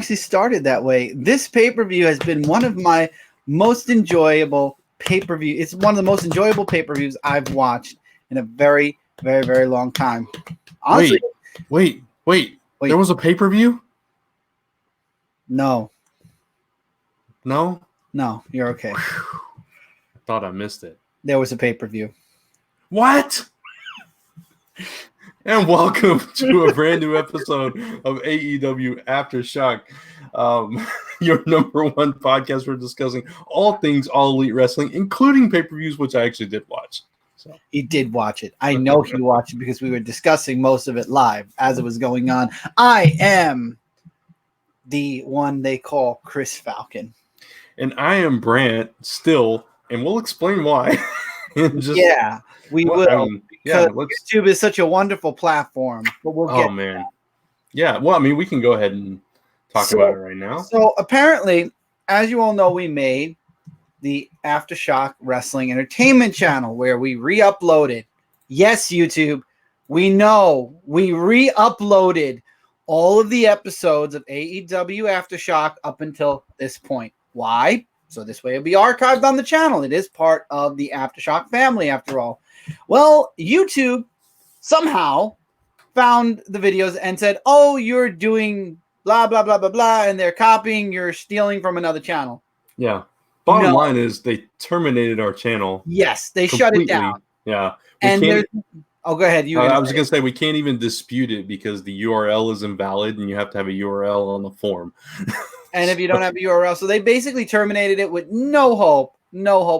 actually started that way. This pay-per-view has been one of my most enjoyable pay-per-view. It's one of the most enjoyable pay-per-views I've watched in a very, very, very long time. Honestly, wait. There was a pay-per-view? No, you're okay. I thought I missed it. There was a pay-per-view. What? And welcome to a brand new episode of AEW Aftershock, your number one podcast for discussing all things All Elite Wrestling, including pay-per-views, which I actually did watch. So. He did watch it. I know he watched it because we were discussing most of it live as it was going on. I am the one they call Chris Falcon. And I am Brant still, and we'll explain why. We will. Because YouTube is such a wonderful platform. But we'll get man. That. Yeah, well, I mean, we can go ahead and talk about it right now. So apparently, as you all know, we made the Aftershock Wrestling Entertainment channel where we re-uploaded. Yes, YouTube, we know we re-uploaded all of the episodes of AEW Aftershock up until this point. Why? So this way it'll be archived on the channel. It is part of the Aftershock family, after all. Well, YouTube somehow found the videos and said, oh, you're doing blah, blah, blah, blah, blah, and they're copying, you're stealing from another channel. Yeah. Bottom line is they terminated our channel. Yes, they shut it down. Yeah. And go ahead. I was going to say we can't even dispute it because the URL is invalid and you have to have a URL on the form. And if you don't have a URL, so they basically terminated it with no hope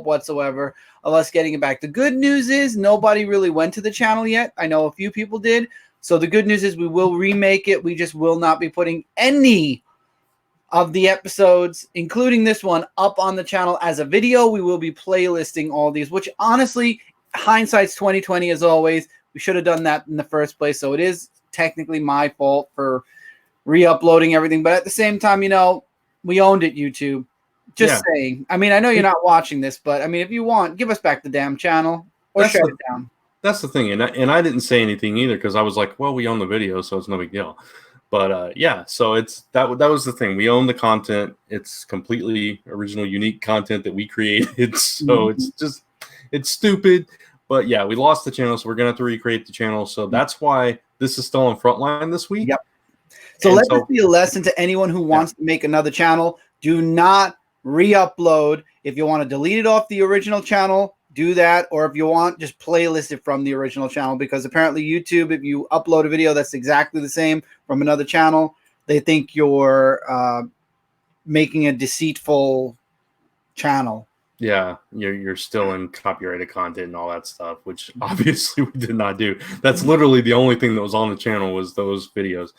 whatsoever of us getting it back. The good news is nobody really went to the channel yet. I know a few people did. So the good news is we will remake it. We just will not be putting any of the episodes, including this one, up on the channel as a video. We will be playlisting all these, which honestly, hindsight's 2020 as always. We should have done that in the first place. So it is technically my fault for re-uploading everything. But at the same time, we owned it, YouTube. Just saying. I mean, I know you're not watching this, but I mean, if you want, give us back the damn channel or shut it down. That's the thing. And I didn't say anything either because I was like, well, we own the video, so it's no big deal. But so it's that was the thing. We own the content. It's completely original, unique content that we created. So it's stupid. But yeah, we lost the channel, so we're gonna have to recreate the channel. So that's why this is still on Frontline this week. Yep. So let this be a lesson to anyone who wants to make another channel. Do not re-upload. If you want to delete it off the original channel, do that. Or if you want, just playlist it from the original channel, because apparently YouTube, if you upload a video that's exactly the same from another channel, they think you're making a deceitful channel. Yeah, you're still in copyrighted content and all that stuff, which obviously we did not do. That's literally the only thing that was on the channel was those videos.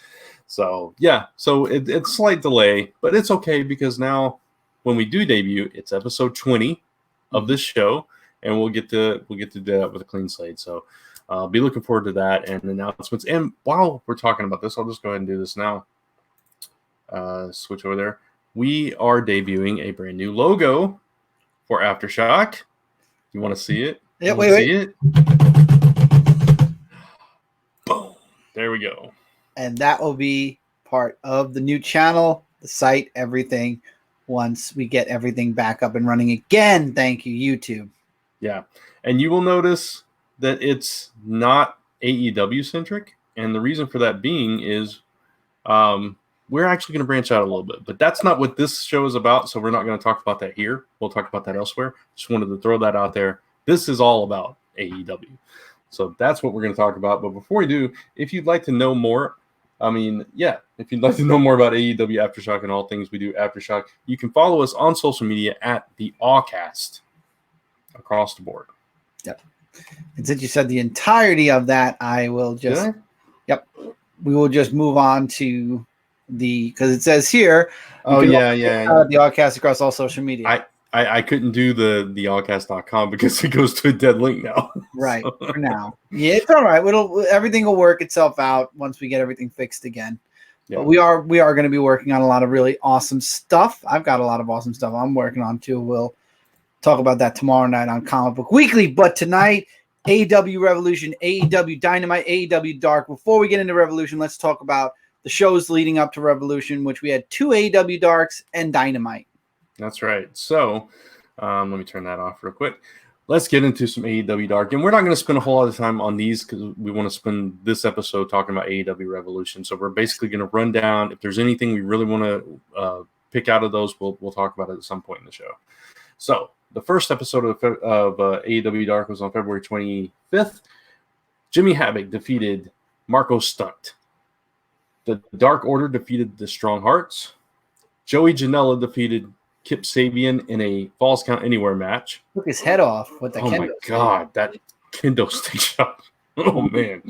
So yeah, so it's slight delay, but it's okay because now when we do debut, it's episode 20 of this show, and we'll get to do that with a clean slate. So be looking forward to that and announcements. And while we're talking about this, I'll just go ahead and do this now. Switch over there. We are debuting a brand new logo for Aftershock. You want to see it? Yeah, wait. See it? Boom. There we go. And that will be part of the new channel, the site, everything, once we get everything back up and running again. Thank you, YouTube. Yeah. And you will notice that it's not AEW centric. And the reason for that being is we're actually going to branch out a little bit. But that's not what this show is about. So we're not going to talk about that here. We'll talk about that elsewhere. Just wanted to throw that out there. This is all about AEW. So that's what we're going to talk about. But before we do, if you'd like to know more, if you'd like to know more about AEW Aftershock and all things we do Aftershock, you can follow us on social media at the Awcast across the board. Yep. And since you said the entirety of that, I will just, we will just move on to because it says here. The Awcast across all social media. I couldn't do the awcast.com because it goes to a dead link now. Right. For now. Yeah, it's all right. Everything will work itself out once we get everything fixed again. Yeah. But we are going to be working on a lot of really awesome stuff. I've got a lot of awesome stuff I'm working on too. We'll talk about that tomorrow night on Comic Book Weekly. But tonight, AEW Revolution, AEW Dynamite, AEW Dark. Before we get into Revolution, let's talk about the shows leading up to Revolution, which we had 2 AEW Darks and Dynamite. That's right. So let me turn that off real quick. Let's get into some AEW Dark. And we're not going to spend a whole lot of time on these because we want to spend this episode talking about AEW Revolution. So we're basically going to run down. If there's anything we really want to pick out of those, we'll talk about it at some point in the show. So the first episode of AEW Dark was on February 25th. Jimmy Havoc defeated Marco Stunt. The Dark Order defeated the Strong Hearts. Joey Janela defeated Kip Sabian in a Falls Count Anywhere match. Took his head off with the kendo. Oh my God, that kendo stick shot. Oh man,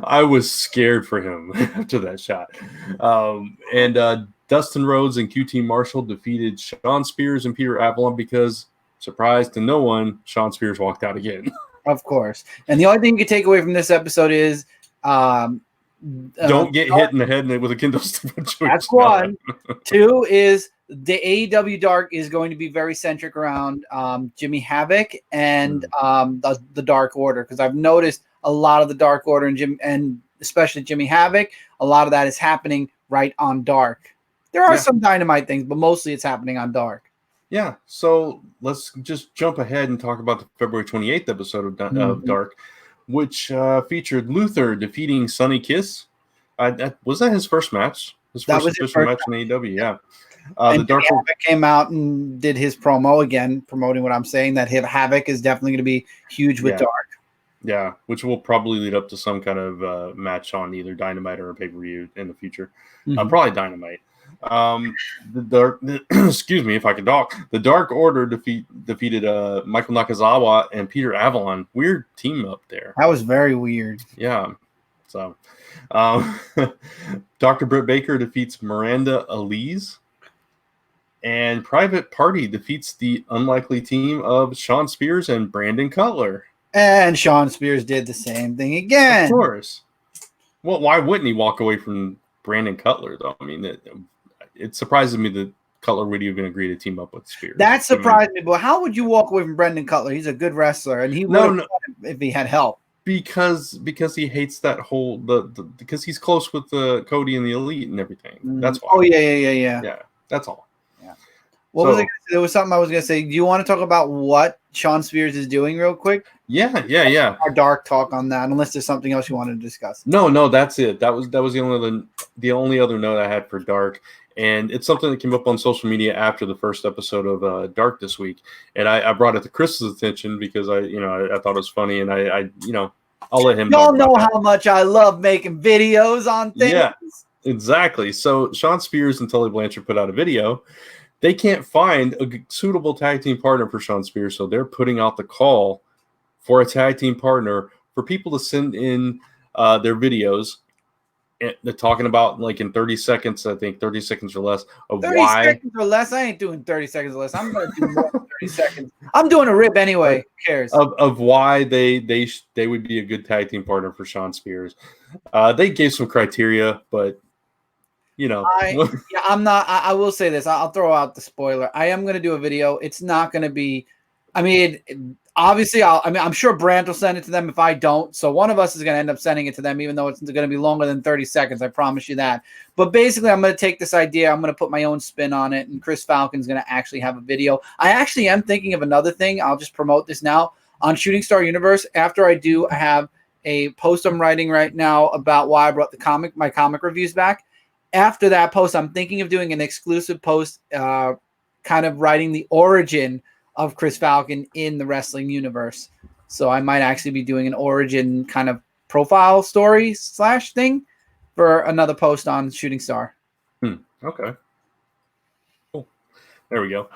I was scared for him after that shot. And Dustin Rhodes and QT Marshall defeated Sean Spears and Peter Avalon because, surprise to no one, Sean Spears walked out again. Of course. And the only thing you can take away from this episode is don't get hit in the head with a kendo stick. That's one. 2 is the AEW Dark is going to be very centric around Jimmy Havoc and the Dark Order, because I've noticed a lot of the Dark Order and especially Jimmy Havoc, a lot of that is happening right on Dark. There are some Dynamite things, but mostly it's happening on Dark. Yeah, so let's just jump ahead and talk about the February 28th episode of Dark, which featured Luther defeating Sonny Kiss. Was that his first match? His first official match in AEW, yeah. The Dark Order came out and did his promo again, promoting what I'm saying, that Havoc is definitely going to be huge with Dark. Yeah, which will probably lead up to some kind of match on either Dynamite or a pay-per-view in the future. Probably Dynamite. Excuse me if I can talk. The Dark Order defeated Michael Nakazawa and Peter Avalon. Weird team up there. That was very weird. Yeah. So, Dr. Britt Baker defeats Miranda Elise, and Private Party defeats the unlikely team of Sean Spears and Brandon Cutler. And Sean Spears did the same thing again. Of course. Well, why wouldn't he walk away from Brandon Cutler, though? I mean, it surprises me that Cutler would even agree to team up with Spears. That surprised me, but how would you walk away from Brendan Cutler? He's a good wrestler, and he would if he had help. Because he hates that whole because he's close with Cody and the Elite and everything. That's why. Oh yeah. That's all. Yeah. What was it? There was something I was gonna say. Do you want to talk about what Sean Spears is doing real quick? Yeah. Our dark talk on that, unless there's something else you wanted to discuss. No, that's it. That was the only other note I had for Dark. And it's something that came up on social media after the first episode of Dark this week, and I brought it to Chris's attention because I thought it was funny, and I'll let him. Y'all know how much I love making videos on things. Yeah, exactly. So Sean Spears and Tully Blanchard put out a video. They can't find a suitable tag team partner for Sean Spears, so they're putting out the call for a tag team partner for people to send in their videos. They're talking about like in 30 seconds, I think 30 seconds or less of 30 why. 30 seconds or less. I ain't doing 30 seconds or less. I'm going to do more than 30 seconds. I'm doing a rip anyway. Who cares? Of why they would be a good tag team partner for Sean Spears. They gave some criteria, but I'm not. I will say this. I'll throw out the spoiler. I am going to do a video. It's not going to be. I mean, obviously, I'm sure Brant will send it to them if I don't. So one of us is going to end up sending it to them, even though it's going to be longer than 30 seconds. I promise you that. But basically, I'm going to take this idea. I'm going to put my own spin on it. And Chris Falcon's going to actually have a video. I actually am thinking of another thing. I'll just promote this now. On Shooting Star Universe, after I have a post I'm writing right now about why I brought my comic reviews back. After that post, I'm thinking of doing an exclusive post kind of writing the origin of Chris Falcon in the wrestling universe. So I might actually be doing an origin kind of profile story / thing for another post on Shooting Star. Okay. Cool. There we go.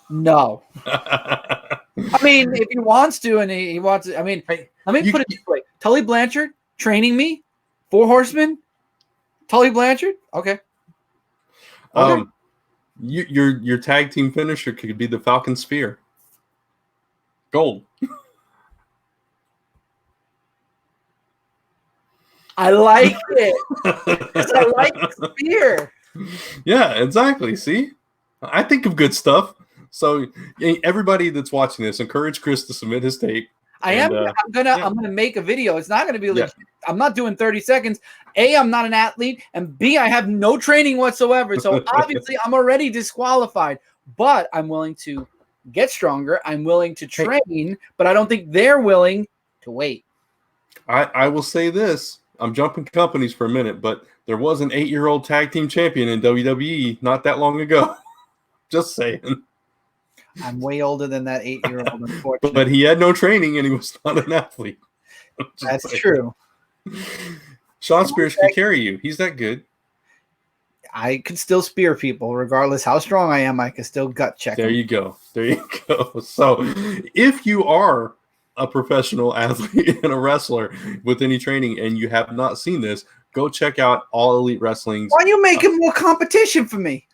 No. I mean, if he wants to, and he wants to, I mean, let me put it this way. Tully Blanchard training me, 4 Horsemen, Tully Blanchard. Okay. Your tag team finisher could be the Falcon Spear. Gold. I like it. I like the spear. Yeah, exactly. See? I think of good stuff. So everybody that's watching this, encourage Chris to submit his tape. I'm gonna make a video. It's not gonna be legit. I'm not doing 30 seconds. A, I'm not an athlete, and B, I have no training whatsoever. So obviously I'm already disqualified. But I'm willing to get stronger. I'm willing to train, but I don't think they're willing to wait. I will say this. I'm jumping companies for a minute, but there was an 8-year-old tag team champion in WWE not that long ago. Just saying. I'm way older than that 8-year-old, unfortunately. But he had no training and he was not an athlete. That's true. Sean Spears can carry you. He's that good. I could still spear people, regardless how strong I am. I could still gut check. There you go. So if you are a professional athlete and a wrestler with any training and you have not seen this, go check out All Elite Wrestling's. Why are you making more competition for me?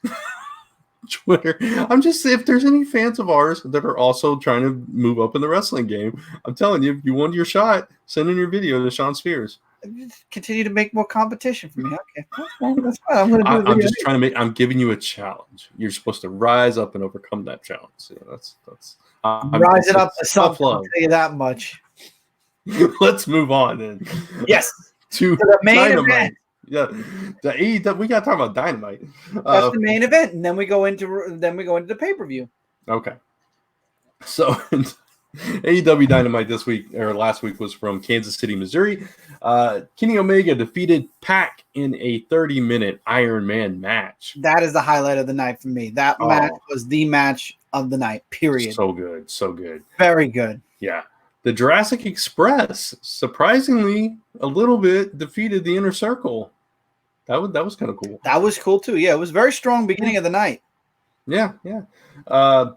Twitter. I'm just saying, if there's any fans of ours that are also trying to move up in the wrestling game, I'm telling you, if you want your shot, send in your video to Sean Spears. Continue to make more competition for me. Okay, that's fine. I'm giving you a challenge. You're supposed to rise up and overcome that challenge. So that's rise it up to something. I'll tell you that much. Let's move on then. Yes, to the main Dynamite. event. Yeah, we got to talk about Dynamite. That's the main event, and then we go into the pay-per-view. Okay, so AEW Dynamite this week or last week was from Kansas City, Missouri. Kenny Omega defeated Pac in a 30-minute Iron Man match. That is the highlight of the night for me. That match was the match of the night. Period. So good, very good. Yeah. The Jurassic Express, surprisingly, a little bit defeated the Inner Circle. That was kind of cool. That was cool too. Yeah, it was very strong beginning of the night. Yeah.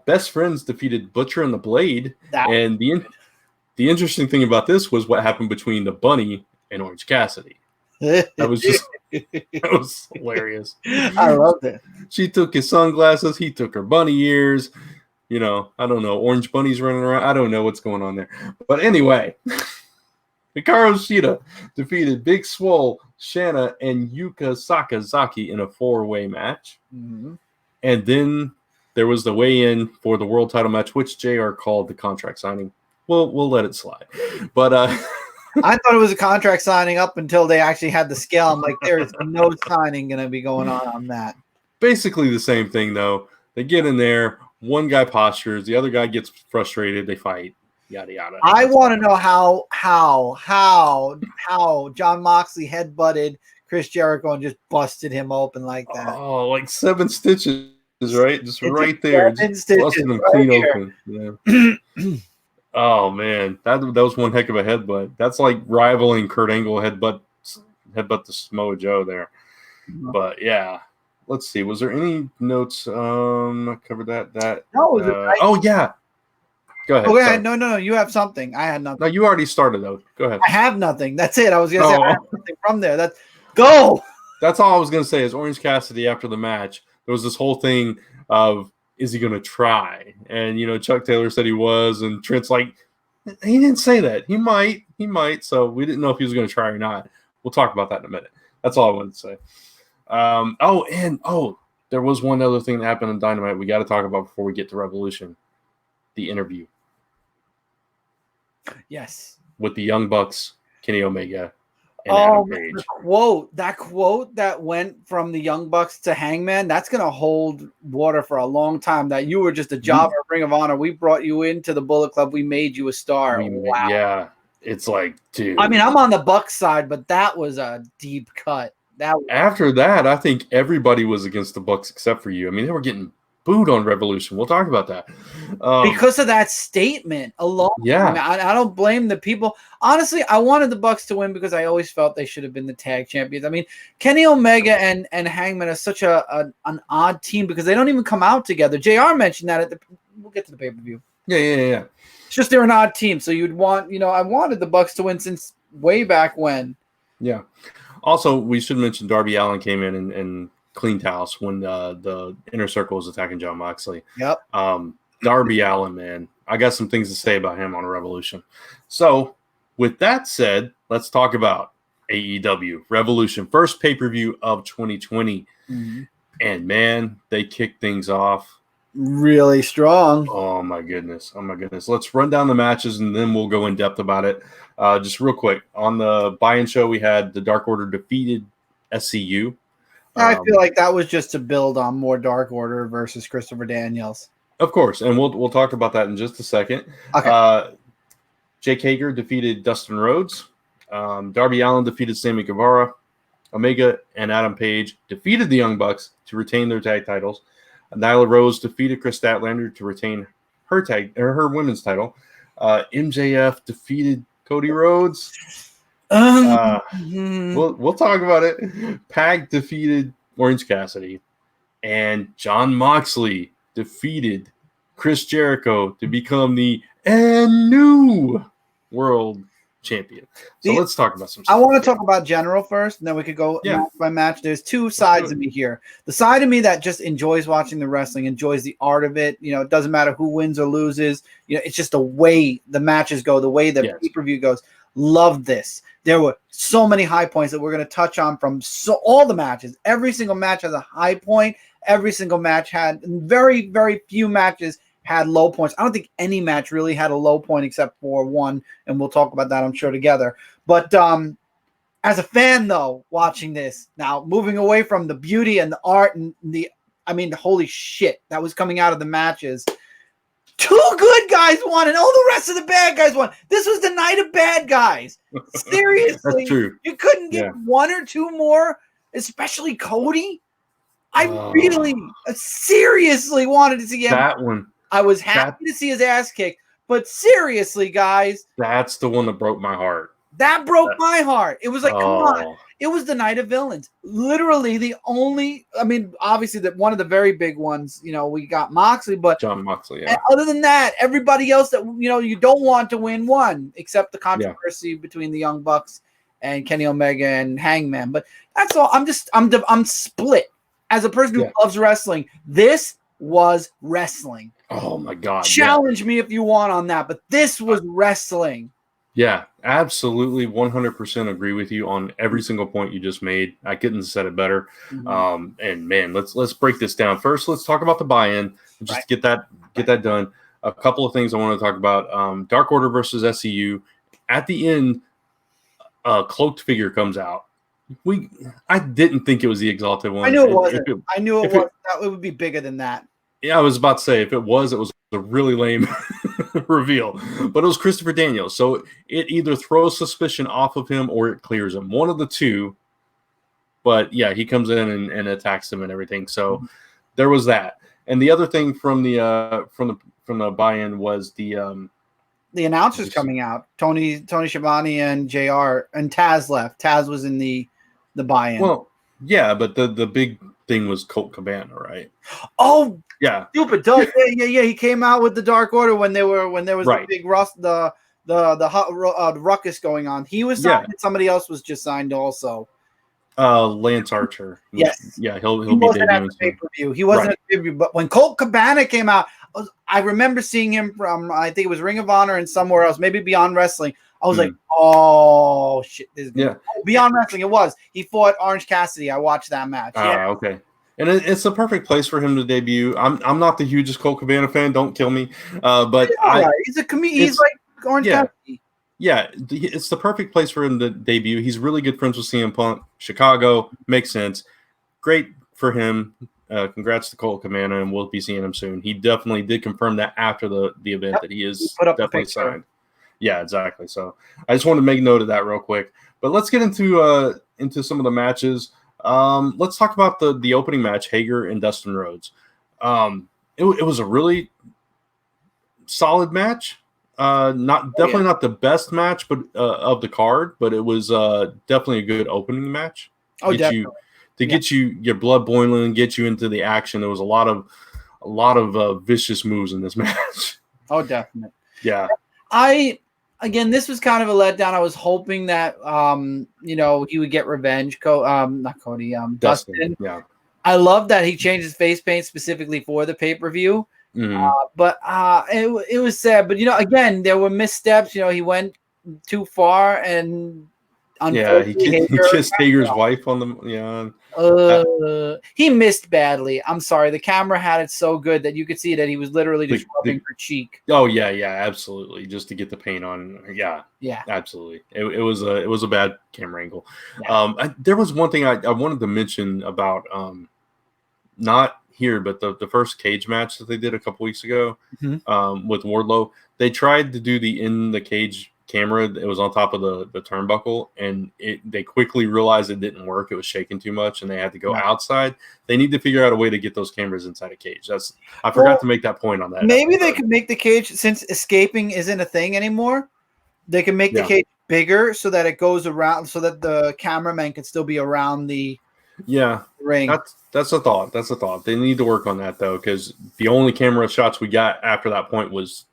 Best Friends defeated Butcher and the Blade. And the interesting thing about this was what happened between the Bunny and Orange Cassidy. That was hilarious. I loved it. She took his sunglasses. He took her bunny ears. I don't know. Orange bunnies running around. I don't know what's going on there. But anyway, Hikaru Shida defeated Big Swole, Shanna, and Yuka Sakazaki in a 4-way match. Mm-hmm. And then there was the weigh-in for the world title match, which JR called the contract signing. We'll let it slide. But I thought it was a contract signing up until they actually had the scale. I'm like, there is no signing going to be going on that. Basically the same thing, though. They get in there. One guy postures, the other guy gets frustrated, they fight, yada yada. I want to know how Jon Moxley headbutted Chris Jericho and just busted him open like that. Oh, like 7 stitches, right? Just right there. Just busting him clean open. Yeah. Oh man, that was one heck of a headbutt. That's like rivaling Kurt Angle headbutt to Samoa Joe there. Mm-hmm. But yeah. Let's see. Was there any notes? I covered that. No. Oh yeah. Go ahead. Okay. No. You have something. I had nothing. No, you already started though. Go ahead. I have nothing. That's it. I was gonna say I have nothing from there. That's go. That's all I was gonna say. Is Orange Cassidy after the match? There was this whole thing of is he gonna try? And Chuck Taylor said he was, and Trent's like he didn't say that. He might. So we didn't know if he was gonna try or not. We'll talk about that in a minute. That's all I wanted to say. There was one other thing that happened in Dynamite we got to talk about before we get to Revolution. The interview. Yes. With the Young Bucks, Kenny Omega, and Adam Page. That quote that went from the Young Bucks to Hangman, that's going to hold water for a long time. That you were just a jobber, Ring of Honor. We brought you into the Bullet Club. We made you a star. Wow. Yeah. It's like, dude. I mean, I'm on the Bucks side, but that was a deep cut. After that, I think everybody was against the Bucks except for you. I mean, they were getting booed on Revolution. We'll talk about that. Because of that statement alone. Yeah. I don't blame the people. Honestly, I wanted the Bucks to win because I always felt they should have been the tag champions. I mean, Kenny Omega and Hangman are such an odd team because they don't even come out together. JR mentioned that we'll get to the pay-per-view. Yeah. It's just they're an odd team. So you'd want, I wanted the Bucks to win since way back when. Yeah. Also, we should mention Darby Allin came in and cleaned house when the Inner Circle was attacking Jon Moxley. Yep. Darby Allin, man, I got some things to say about him on Revolution. So, with that said, let's talk about AEW Revolution, first pay-per-view of 2020. Mm-hmm. And man, they kicked things off really strong. Oh my goodness. Let's run down the matches and then we'll go in depth about it. Just real quick. On the buy-in show, we had the Dark Order defeated SCU. I feel like that was just to build on more Dark Order versus Christopher Daniels. Of course, and we'll talk about that in just a second. Okay. Jake Hager defeated Dustin Rhodes. Darby Allin defeated Sammy Guevara. Omega and Adam Page defeated the Young Bucks to retain their tag titles. Nyla Rose defeated Chris Statlander to retain her women's title. MJF defeated Cody Rhodes. We'll talk about it. Pac defeated Orange Cassidy, and Jon Moxley defeated Chris Jericho to become the ANDNEW World Champion. So let's talk about some stuff. I want to talk about general first, and then we could go match by match. There's two sides of me here. The side of me that just enjoys watching the wrestling, enjoys the art of it. You know, it doesn't matter who wins or loses. You know, it's just the way the matches go, the way the pay-per-view goes. Love this. There were so many high points that we're going to touch on from all the matches. Every single match has a high point. Every single match had very, very few matches had low points. I don't think any match really had a low point except for one, and we'll talk about that, I'm sure, together. But as a fan, though, watching this, now moving away from the beauty and the art and the holy shit that was coming out of the matches. Two good guys won, and all the rest of the bad guys won. This was the night of bad guys. Seriously. That's true. You couldn't get one or two more, especially Cody. I really, seriously wanted to see him. That one. I was happy to see his ass kicked, but seriously, guys. That's the one that broke my heart. That broke my heart. It was like, come on. It was the night of villains. Literally the only, obviously one of the very big ones, we got Moxley, but Jon Moxley, other than that, everybody else that, you don't want to win won, except the controversy between the Young Bucks and Kenny Omega and Hangman. But that's all. I'm split. As a person who loves wrestling, this was wrestling. Oh my God. Challenge me if you want on that, but this was wrestling. Yeah, absolutely. 100% agree with you on every single point you just made. I couldn't have said it better. Mm-hmm. And man, let's break this down. First, let's talk about the buy-in. Just get that done. A couple of things I want to talk about. Dark Order versus SCU. At the end, a cloaked figure comes out. I didn't think it was the Exalted One. I knew it wasn't. It would be bigger than that. Yeah, I was about to say, if it was a really lame reveal. But it was Christopher Daniels. So it either throws suspicion off of him or it clears him. One of the two. But yeah, he comes in and attacks him and everything. So there was that. And the other thing from the buy-in was the announcers coming out. Tony Schiavone and JR and Taz left. Taz was in the buy-in. Well, yeah, but the big thing was Colt Cabana, right? Oh, yeah, stupid. Yeah. He came out with the Dark Order when there was the big the ruckus going on. He was signed. And somebody else was just signed also. Lance Archer. Yes. Yeah, he'll be debuting at the pay-per-view. He wasn't at the pay-per-view, but when Colt Cabana came out, I remember seeing him from, I think it was Ring of Honor and somewhere else, maybe Beyond Wrestling. I was like, oh shit, this is good. Beyond Wrestling, it was. He fought Orange Cassidy. I watched that match. Okay. And it's a perfect place for him to debut. I'm not the hugest Colt Cabana fan. Don't kill me. But he's a comedian. He's like Orange Cassidy. Yeah, it's the perfect place for him to debut. He's really good friends with CM Punk. Chicago makes sense. Great for him. Congrats to Colt Cabana, and we'll be seeing him soon. He definitely did confirm that after the event that he is definitely signed. Yeah, exactly. So I just wanted to make note of that real quick. But let's get into some of the matches. Let's talk about the opening match, Hager and Dustin Rhodes. It was a really solid match. Not the best match, but of the card, but it was definitely a good opening match. Definitely. Get your blood boiling and get you into the action. There was a lot of vicious moves in this match. Oh, definitely. Yeah. Again, this was kind of a letdown. I was hoping that he would get revenge. Not Cody. Dustin. Yeah. I love that he changed his face paint specifically for the pay-per-view. Mm-hmm. But it was sad. But again, there were missteps. He went too far, and Yeah, he behavior. kissed Hager's wife on the He missed badly. I'm sorry. The camera had it so good that you could see that he was literally just rubbing her cheek. Oh yeah, absolutely, just to get the paint on. Yeah, absolutely. It was a bad camera angle. Yeah. There was one thing I wanted to mention about not here, but the first cage match that they did a couple weeks ago with Wardlow. They tried to do the in the cage camera. It was on top of the turnbuckle, and they quickly realized it didn't work. It was shaking too much, and they had to go outside. They need to figure out a way to get those cameras inside a cage. I forgot to make that point on that. Maybe they could make the cage, since escaping isn't a thing anymore, they can make the cage bigger so that it goes around, so that the cameraman can still be around the ring. That's a thought. That's a thought. They need to work on that though, because the only camera shots we got after that point was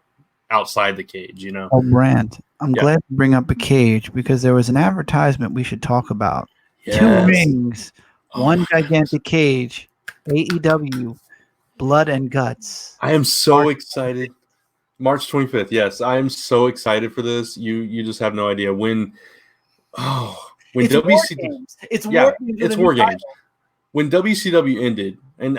outside the cage, Oh, Brant, I'm glad to bring up a cage, because there was an advertisement we should talk about. Yes. 2 rings, one gigantic cage, AEW, Blood and Guts. I am so excited. March 25th. Yes, I am so excited for this. You just have no idea when WCW. It's War Games. When WCW ended, and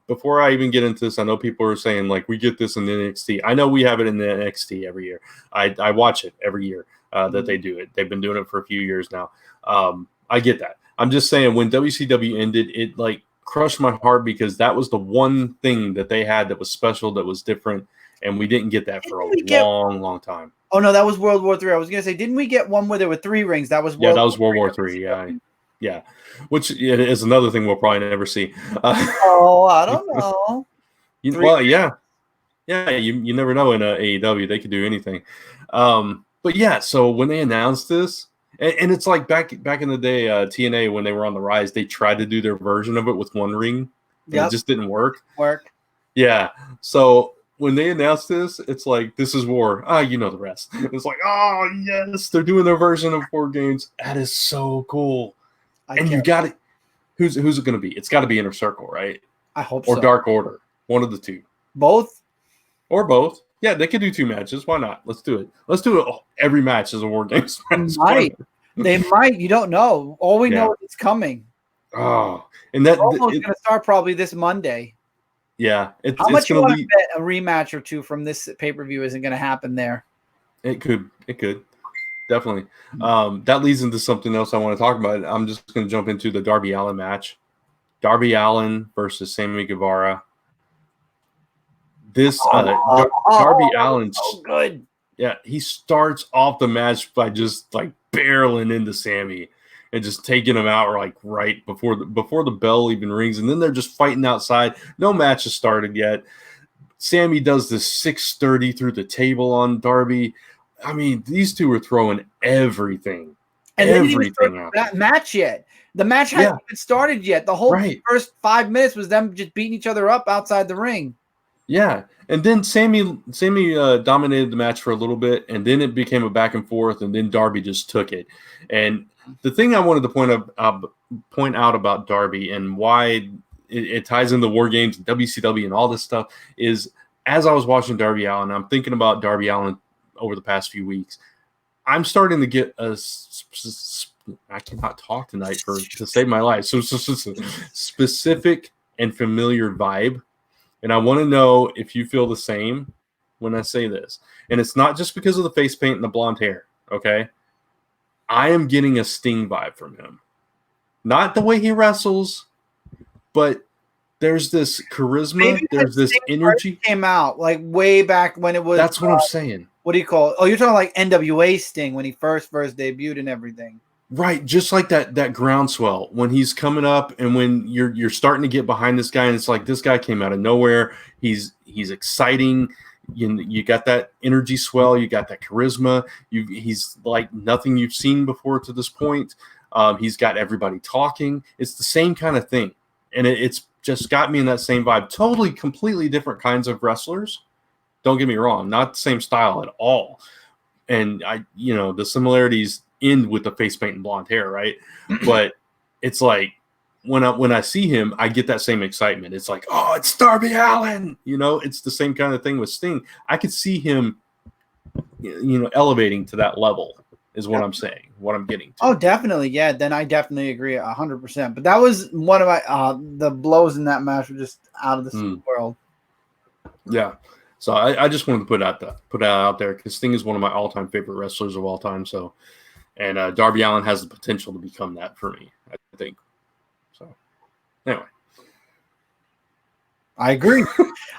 before I even get into this, I know people are saying, like, we get this in the NXT. I know we have it in the NXT every year. I watch it every year that they do it. They've been doing it for a few years now. I get that. I'm just saying, when WCW ended, it, like, crushed my heart, because that was the one thing that they had that was special, that was different, and we didn't get that for a long time. Oh, no, that was World War III. I was going to say, didn't we get one where there were 3 rings? That was World War III, yeah. Which is another thing we'll probably never see. I don't know. You never know in AEW. They could do anything. But yeah, so when they announced this, and it's like back in the day, TNA, when they were on the rise, they tried to do their version of it with 1 ring. And it just didn't work. Yeah. So when they announced this, it's like, this is war. You know the rest. It's like, oh, yes, they're doing their version of War Games. That is so cool. And you got it. Who's it going to be? It's got to be Inner Circle, right? I hope so. Or Dark Order. One of the 2. Both? Or both. Yeah, they could do 2 matches. Why not? Let's do it. Let's do it. Every match is a War Games match. They might. You don't know. All we know is it's coming. Oh, and that it's going to start probably this Monday. Yeah. How much you want to bet a rematch or 2 from this pay-per-view isn't going to happen there? It could. Definitely. That leads into something else I want to talk about. I'm just going to jump into the Darby Allin match. Darby Allin versus Sammy Guevara. This Darby Allin, so good. Yeah, he starts off the match by just like barreling into Sammy and just taking him out like right before the bell even rings, and then they're just fighting outside. No match has started yet. Sammy does this 630 through the table on Darby. I mean, these 2 are throwing everything. And everything out. That match yet. The match hasn't even started yet. The whole first 5 minutes was them just beating each other up outside the ring. Yeah. And then Sammy dominated the match for a little bit, and then it became a back and forth, and then Darby just took it. And the thing I wanted to point out about Darby and why it ties into War Games and WCW and all this stuff is, as I was watching Darby Allin, I'm thinking about Darby Allin over the past few weeks. I'm starting to get I cannot talk tonight to save my life. So specific and familiar vibe. And I want to know if you feel the same when I say this. And it's not just because of the face paint and the blonde hair, okay? I am getting a Sting vibe from him. Not the way he wrestles, but there's this charisma, there's this energy. Came out like way back when it was. That's what I'm saying. What do you call it? Oh, you're talking like NWA Sting when he first debuted and everything. Right, just like that groundswell when he's coming up, and when you're starting to get behind this guy, and it's like, this guy came out of nowhere. He's exciting. You got that energy swell. You got that charisma. He's like nothing you've seen before to this point. He's got everybody talking. It's the same kind of thing, and it's just got me in that same vibe. Totally, completely different kinds of wrestlers. Don't get me wrong, not the same style at all. And the similarities end with the face paint and blonde hair, right? But it's like when I see him, I get that same excitement. It's like, oh, it's Darby Allin. It's the same kind of thing with Sting. I could see him, elevating to that level. is what I'm saying, what I'm getting to. Oh, definitely. Yeah, then I definitely agree 100%. But that was one of my the blows in that match were just out of this world. Yeah. So I just wanted to put that out there because Sting is one of my all-time favorite wrestlers of all time. So, and Darby Allin has the potential to become that for me, I think. So, anyway. I agree.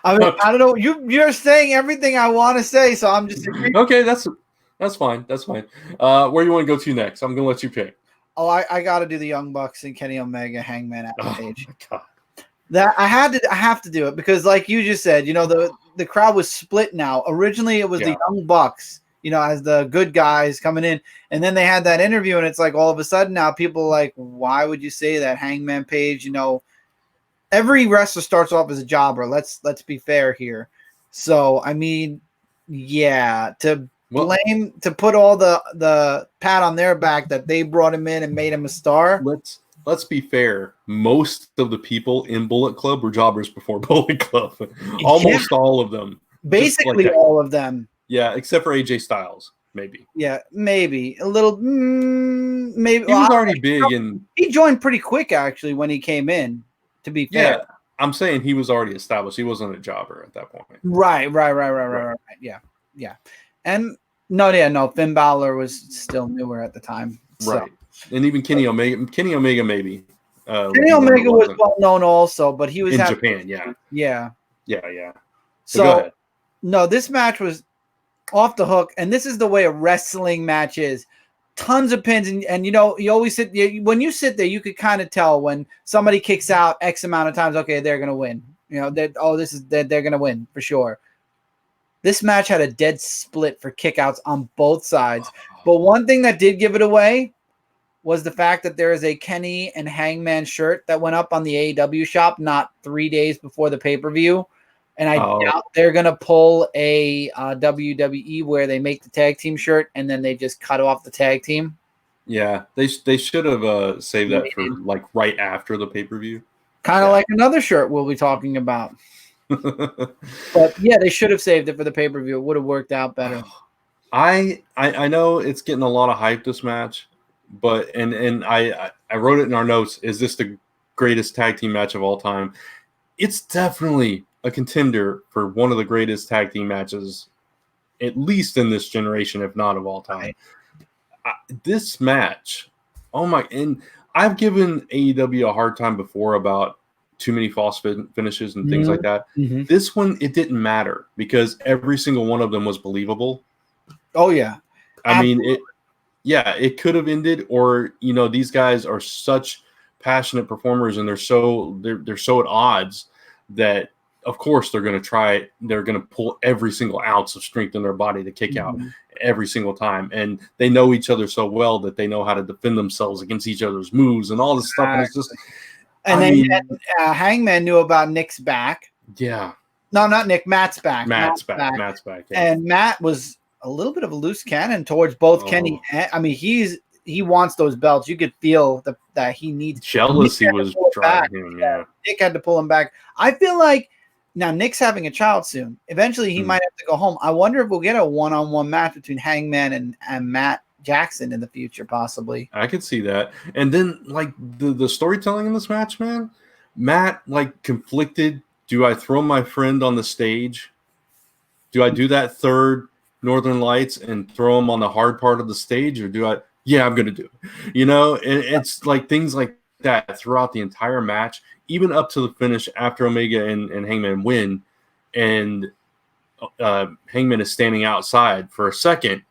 I mean, I don't know. You're saying everything I want to say, so I'm just agreeing. Okay, that's fine. That's fine. Where you want to go to next? I'm gonna let you pick. Oh, I got to do the Young Bucks and Kenny Omega Hangman Adam Page. Oh, God. That I have to do it because, like you just said, the crowd was split now. Originally, it was the Young Bucks, as the good guys coming in, and then they had that interview, and it's like all of a sudden now people are like, why would you say that? Hangman Page, every wrestler starts off as a jobber. Let's be fair here. So I mean, yeah, to put all the pat on their back that they brought him in and made him a star. Let's be fair. Most of the people in Bullet Club were jobbers before Bullet Club. Almost all of them. Basically all of them. Yeah, except for AJ Styles, maybe. Yeah, maybe a little. Maybe he was already big, and he joined pretty quick actually when he came in. To be fair, yeah, I'm saying he was already established. He wasn't a jobber at that point. Right. Yeah, and no. Finn Balor was still newer at the time, right? And even Kenny Omega, maybe. Kenny Omega was well known also, but he was in Japan. Yeah. So no, this match was off the hook, and this is the way a wrestling match is. Tons of pins, and you always when you sit there, you could kind of tell when somebody kicks out X amount of times. Okay, they're gonna win. They're gonna win for sure. This match had a dead split for kickouts on both sides, but one thing that did give it away was the fact that there is a Kenny and Hangman shirt that went up on the AEW shop not 3 days before the pay-per-view. And I doubt they're going to pull a WWE where they make the tag team shirt and then they just cut off the tag team. Yeah, they should have saved that for like right after the pay-per-view. Kind of like another shirt we'll be talking about. But yeah, they should have saved it for the pay-per-view. It would have worked out better. I know it's getting a lot of hype, this match, but and I wrote it in our notes. Is this the greatest tag team match of all time? It's definitely a contender for one of the greatest tag team matches, at least in this generation, if not of all time. This match, and I've given AEW a hard time before about too many false finishes and things like that. Mm-hmm. This one, it didn't matter because every single one of them was believable. Oh yeah. I mean, it could have ended, or these guys are such passionate performers and they're so at odds that of course they're going to pull every single ounce of strength in their body to kick out every single time. And they know each other so well that they know how to defend themselves against each other's moves and all this stuff. And it's just, Hangman knew about Nick's back. Yeah. No, not Nick, Matt's back. Matt's back. Yeah. And Matt was a little bit of a loose cannon towards both Kenny. I mean, he wants those belts. You could feel that he needs jealousy was driving him. Yeah. Nick had to pull him back. I feel like now Nick's having a child soon. Eventually, he might have to go home. I wonder if we'll get a one-on-one match between Hangman and Matt Jackson in the future, possibly. I could see that. And then, like the storytelling in this match, man, Matt conflicted. Do I throw my friend on the stage? Do I do that third Northern Lights and throw him on the hard part of the stage, or do I? Yeah, I'm gonna do it. And it's like things like that throughout the entire match, even up to the finish after Omega and Hangman win, and Hangman is standing outside for a second.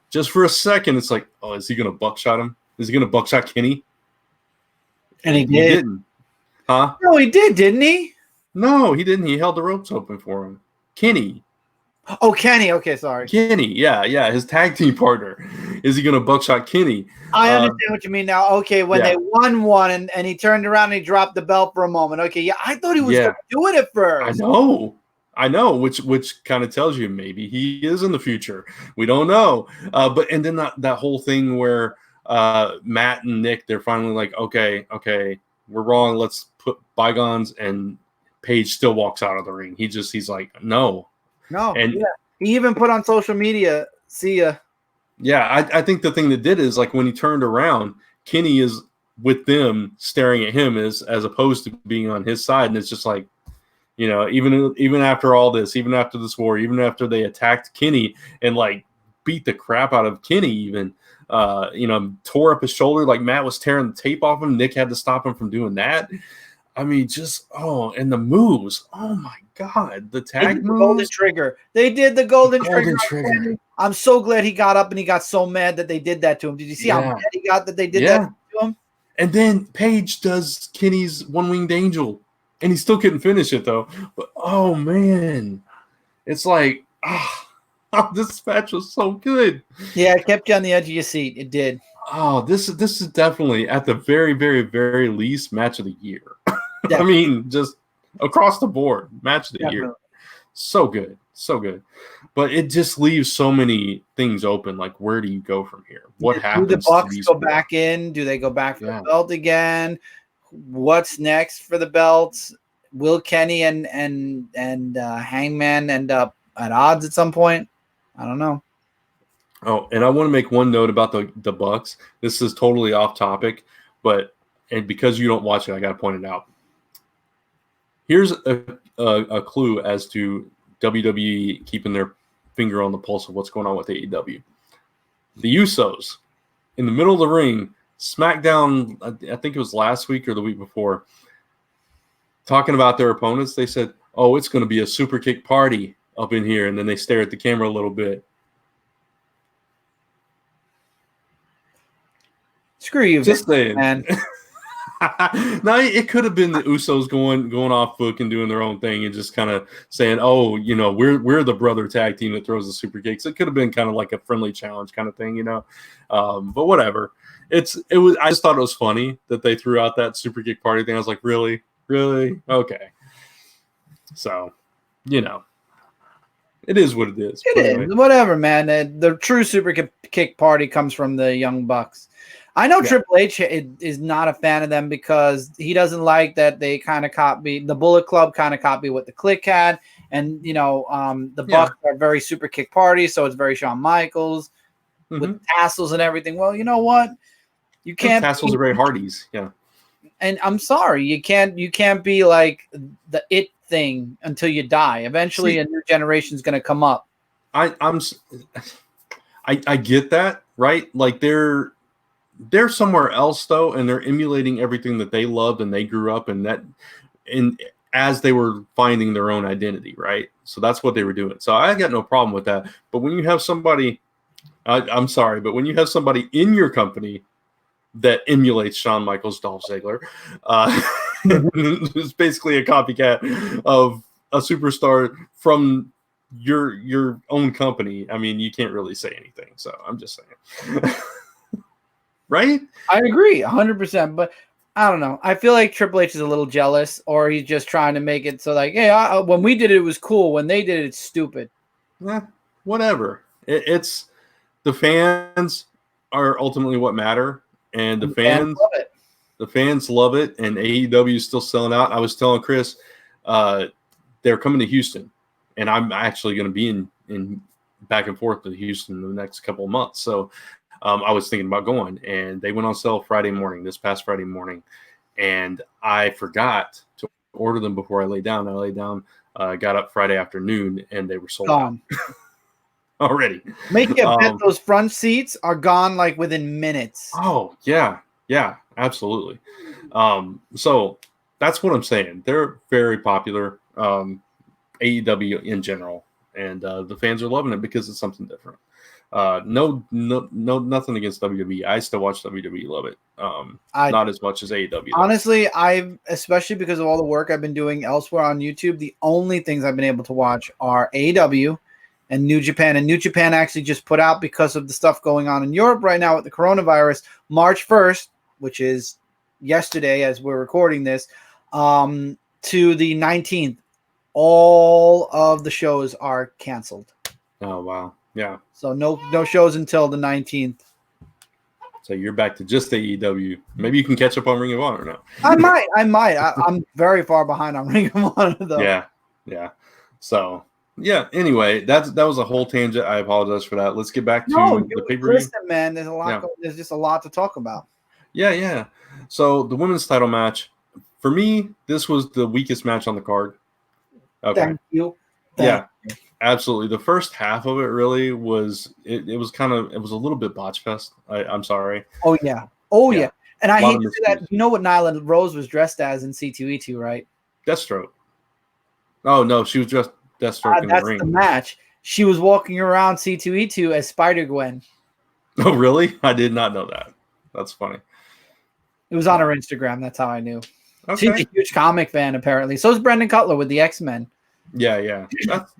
Just for a second, it's like, oh, is he gonna buckshot him? Is he gonna buckshot Kenny? And he didn't. Huh? No, he didn't he? No, he didn't. He held the ropes open for him. Kenny. Oh, Kenny. Okay, sorry. Kenny, yeah, his tag team partner. Is he going to buckshot Kenny? I understand what you mean now. Okay, when they won one and he turned around and he dropped the belt for a moment. Okay, yeah, I thought he was going to do it at first. I know, which kind of tells you maybe he is in the future. We don't know. But then that whole thing where Matt and Nick, they're finally like, okay, we're wrong. Let's put bygones, and Page still walks out of the ring. He's like, no. And he even put on social media, see ya. Yeah, I think the thing that did is like when he turned around, Kenny is with them staring at him as opposed to being on his side, and it's just like, you know, even after all this, even after this war, even after they attacked Kenny and like beat the crap out of Kenny, even you know, tore up his shoulder, like Matt was tearing the tape off him. Nick had to stop him from doing that. I mean, just and the moves. Oh my God, the tag moves. Golden Trigger. They did the golden trigger. I'm so glad he got up and he got so mad that they did that to him. Did you see how mad he got that they did that to him? And then Paige does Kenny's one-winged angel, and he still couldn't finish it though. But oh man, it's like this match was so good. Yeah, it kept you on the edge of your seat. It did. Oh, this is definitely at the very, very, very least match of the year. I mean, just across the board, match of the year. So good. So good. But it just leaves so many things open. Like, where do you go from here? What happens? Do the Bucks go back in? Do they go back for the belt again? What's next for the belts? Will Kenny and Hangman end up at odds at some point? I don't know. Oh, and I want to make one note about the Bucks. This is totally off topic, and because you don't watch it, I got to point it out. Here's a clue as to WWE keeping their finger on the pulse of what's going on with AEW. The Usos, in the middle of the ring, SmackDown, I think it was last week or the week before, talking about their opponents, they said, oh, it's going to be a super kick party up in here, and then they stare at the camera a little bit. Screw you, just saying, man. Now it could have been the Usos going off book and doing their own thing and just kind of saying, "Oh, you know, we're the brother tag team that throws the super kicks." It could have been kind of like a friendly challenge kind of thing, you know. But whatever. It was. I just thought it was funny that they threw out that super kick party thing. I was like, really, okay. So, you know, it is what it is. It is whatever, man. The true super kick party comes from the Young Bucks. I know Triple H is not a fan of them because he doesn't like that they kind of copy the Bullet Club, kind of copy what the Click had, and you know the Bucks are very super kick party, so it's very Shawn Michaels with tassels and everything. Well, you know what? You can't. Tassels are very Hardys, yeah. And I'm sorry, you can't be like the it thing until you die. Eventually, a new generation is going to come up. I get that, right? Like they're somewhere else though, and they're emulating everything that they loved and they grew up in that, and as they were finding their own identity, right? So that's what they were doing. So I got no problem with that. But when you have somebody, I'm sorry, but when you have somebody in your company that emulates Shawn Michaels, Dolph Ziggler, it's basically a copycat of a superstar from your own company. I mean, you can't really say anything. So I'm just saying. Right? I agree 100%, but I don't know. I feel like Triple H is a little jealous, or he's just trying to make it so like, hey, when we did it, it was cool. When they did it, it's stupid. Whatever. It's the fans are ultimately what matter, and the fans love it. The fans love it, and AEW is still selling out. I was telling Chris, they're coming to Houston, and I'm actually going to be in back and forth to Houston in the next couple of months. So. I was thinking about going, and they went on sale this past Friday morning, and I forgot to order them before I laid down. I laid down, got up Friday afternoon, and they were sold out already. Make it bet those front seats are gone like within minutes. Oh, yeah, absolutely. So that's what I'm saying. They're very popular, AEW in general, and the fans are loving it because it's something different. No, nothing against WWE. I still watch WWE, love it. Not as much as AEW. Honestly, especially because of all the work I've been doing elsewhere on YouTube, the only things I've been able to watch are AEW and New Japan. And New Japan actually just put out, because of the stuff going on in Europe right now with the coronavirus, March 1st, which is yesterday as we're recording this, to the 19th, all of the shows are canceled. Oh, wow. Yeah. So no shows until the 19th. So you're back to just AEW. Maybe you can catch up on Ring of Honor now. I might. I'm very far behind on Ring of Honor though. Yeah. So Yeah. Anyway, that was a whole tangent. I apologize for that. Let's get back to the pay-per-view. Listen, man, there's a lot. There's just a lot to talk about. Yeah. So the women's title match, for me, this was the weakest match on the card. Okay. Thank you. Absolutely. The first half of it really was it was a little bit botch fest. I'm sorry. Oh yeah. And I hate to say that. You know what Nyla Rose was dressed as in C2E2, right? Deathstroke. Oh no, she was just Deathstroke in the ring. That's the match. She was walking around C2E2 as Spider-Gwen. Oh really? I did not know that. That's funny. It was on her Instagram. That's how I knew. Okay. She's a huge comic fan, apparently. So is Brendan Cutler with the X-Men. Yeah.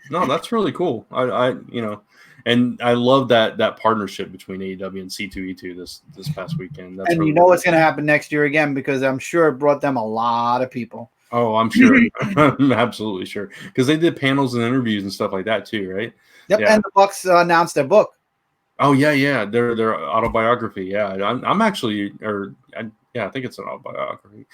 That's really cool. And I love that partnership between AEW and C2E2 this past weekend. That's really what's going to happen next year again, because I'm sure it brought them a lot of people. Oh, I'm sure. I'm absolutely sure, because they did panels and interviews and stuff like that too, right? Yep. Yeah. And the Bucks announced their book. Oh yeah, their autobiography. Yeah, I'm actually, I think it's an autobiography.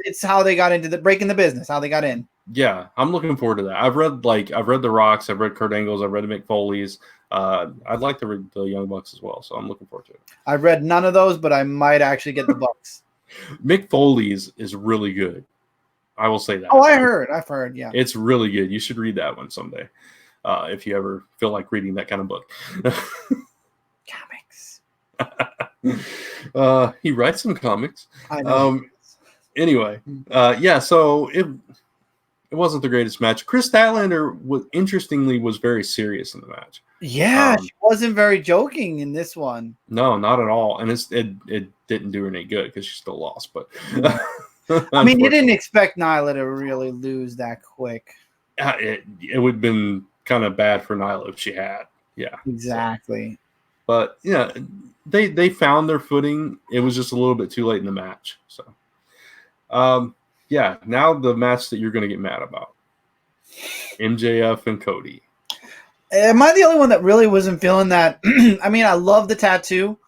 It's how they got into breaking the business, how they got in. Yeah, I'm looking forward to that. I've read The Rock's, I've read Kurt Angle's, I've read Mick Foley's. I'd like to read the Young Bucks as well, so I'm looking forward to it. I've read none of those, but I might actually get the Bucks. Mick Foley's is really good. I will say that. Oh, I've heard, yeah. It's really good. You should read that one someday, if you ever feel like reading that kind of book. Comics. He writes some comics. I know. Anyway, so it wasn't the greatest match. Chris Statlander was very serious in the match. Yeah, she wasn't very joking in this one. No, not at all. And it didn't do her any good because she still lost. But I mean, you didn't expect Nyla to really lose that quick. It would have been kind of bad for Nyla if she had. Yeah, exactly. But yeah, they found their footing. It was just a little bit too late in the match. So, now the match that you're going to get mad about. MJF and Cody. Am I the only one that really wasn't feeling that? I mean, I love the tattoo.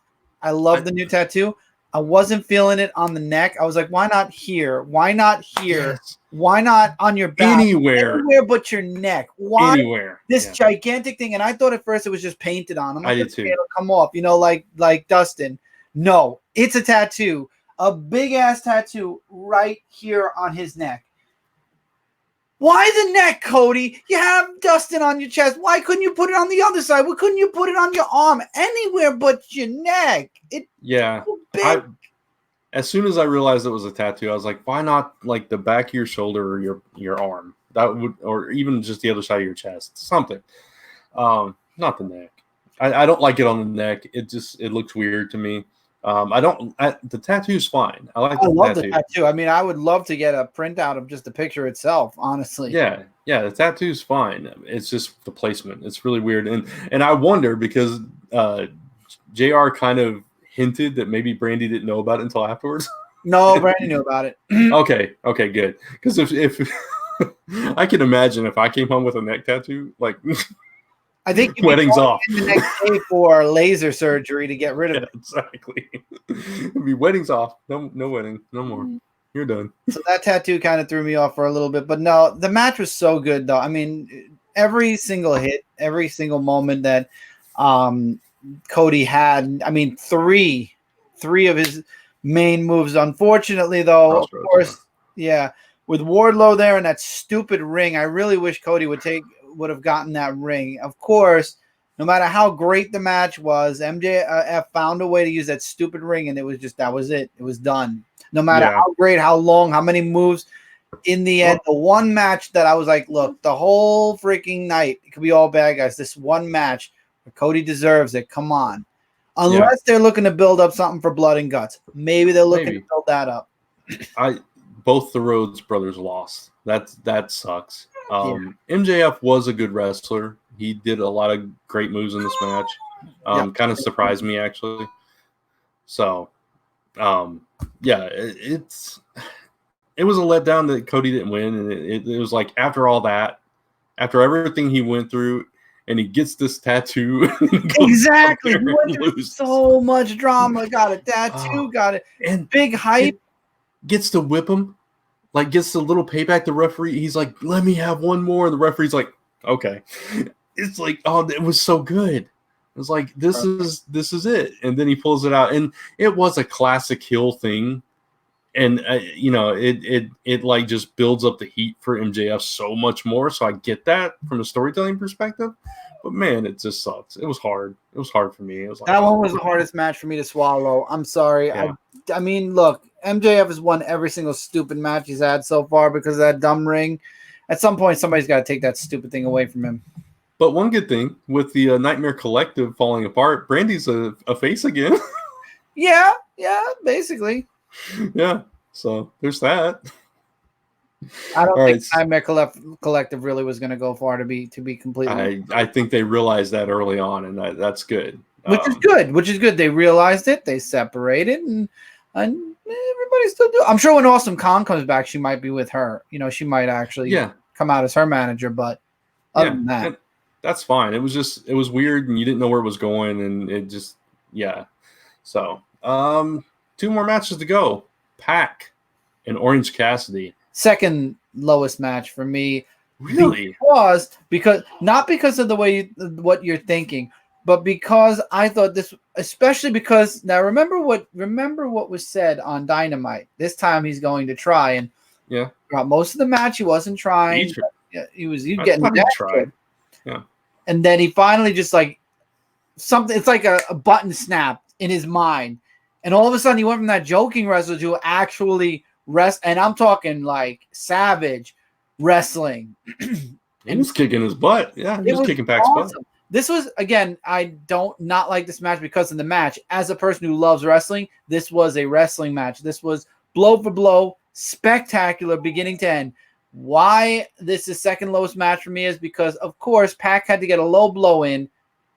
I love the new tattoo. I wasn't feeling it on the neck. I was like, why not here? Why not here? Yes. Why not on your back? Anywhere but your neck. Why anywhere? This gigantic thing. And I thought at first it was just painted on. I'm like, I did too. It'll come off, like Dustin. No, it's a tattoo. A big ass tattoo right here on his neck. Why the neck, Cody? You have Dustin on your chest. Why couldn't you put it on the other side? Why couldn't you put it on your arm? Anywhere but your neck. As soon as I realized it was a tattoo, I was like, why not like the back of your shoulder or your arm? That would, or even just the other side of your chest. Something. Not the neck. I don't like it on the neck. It looks weird to me. The tattoo's fine. I love the tattoo. I mean, I would love to get a printout of just the picture itself, honestly. Yeah, the tattoo's fine. It's just the placement. It's really weird. And I wonder because JR kind of hinted that maybe Brandy didn't know about it until afterwards. No, Brandy knew about it. Okay, good. Because if I can imagine if I came home with a neck tattoo, like I think wedding's off the next day for laser surgery to get rid of it. Exactly. It'd be wedding's off. No wedding. No more. You're done. So that tattoo kind of threw me off for a little bit. But no, the match was so good, though. I mean, every single hit, every single moment that Cody had. I mean, three of his main moves. Unfortunately, though, of course, with Wardlow there and that stupid ring, I really wish Cody would have gotten that ring. Of course, no matter how great the match was, MJF found a way to use that stupid ring, and that was it. It was done. No matter how great, how long, how many moves. In the end, the one match that I was like, look, the whole freaking night, it could be all bad guys. This one match, Cody deserves it. Come on. Unless they're looking to build up something for Blood and Guts. Maybe they're looking to build that up. Both the Rhodes brothers lost. That sucks. MJF was a good wrestler. He did a lot of great moves in this match. Kind of surprised me actually. So, it was a letdown that Cody didn't win, and it was like after all that, after everything he went through, and he gets this tattoo. Exactly, he went through so much drama. Got a tattoo, got it, and big hype. Gets to whip him. Like, gets a little payback. The referee, he's like, let me have one more. And the referee's like, Okay. It's like, oh, it was so good. It was like, this is it. And then he pulls it out. And it was a classic heel thing. And, it like just builds up the heat for MJF so much more. So I get that from a storytelling perspective. But, man, it just sucks. It was hard. It was hard for me. It was like, that one was the hardest match for me to swallow. I'm sorry. Yeah. I mean, look, MJF has won every single stupid match he's had so far because of that dumb ring. At some point, somebody's got to take that stupid thing away from him. But one good thing with the Nightmare Collective falling apart, Brandy's a face again. Yeah, basically. Yeah, so there's that. I don't think Nightmare Collective really was going to go far to be completely. I think they realized that early on, and that's good. Which is good. They realized it. They separated, and everybody's still doing. I'm sure when Awesome Kong comes back, she might be with her. She might actually come out as her manager. But other than that, that's fine. It was weird, and you didn't know where it was going, and it just So 2 more matches to go. Pac and Orange Cassidy. Second lowest match for me. Really? Because not because of the way what you're thinking, but because I thought this, especially because now remember what was said on Dynamite. This time he's going to try, and throughout most of the match he wasn't trying. He was getting desperate. Yeah. And then he finally just like something. It's like a button snapped in his mind, and all of a sudden he went from that joking wrestler to actually rest. And I'm talking like savage wrestling. He was kicking his butt. Yeah, he was kicking Pac's butt. This was, again, I don't not like this match because of the match. As a person who loves wrestling, this was a wrestling match. This was blow for blow, spectacular, beginning to end. Why this is second lowest match for me is because, of course, Pac had to get a low blow in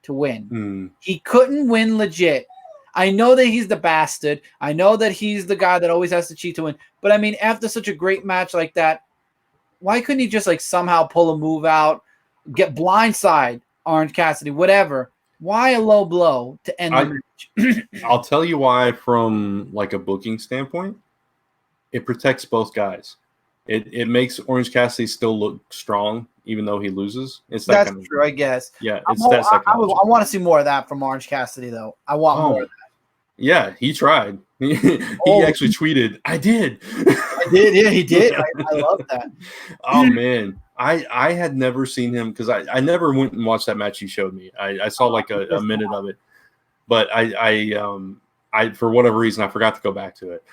to win. He couldn't win legit. I know that he's the bastard. I know that he's the guy that always has to cheat to win. But, I mean, after such a great match like that, why couldn't he just, like, somehow pull a move out, get blindside Orange Cassidy, whatever? Why a low blow to end the match? I'll tell you why from, like, a booking standpoint. It protects both guys. It makes Orange Cassidy still look strong, even though he loses. It's that That's kind of true, I guess. Yeah, I want to see more of that from Orange Cassidy, though. I want more of that. Yeah, he tried. He actually tweeted, "I did." I did. Yeah, he did. I love that. Oh man, I had never seen him because I never went and watched that match you showed me. I saw like a minute of it, but I for whatever reason I forgot to go back to it.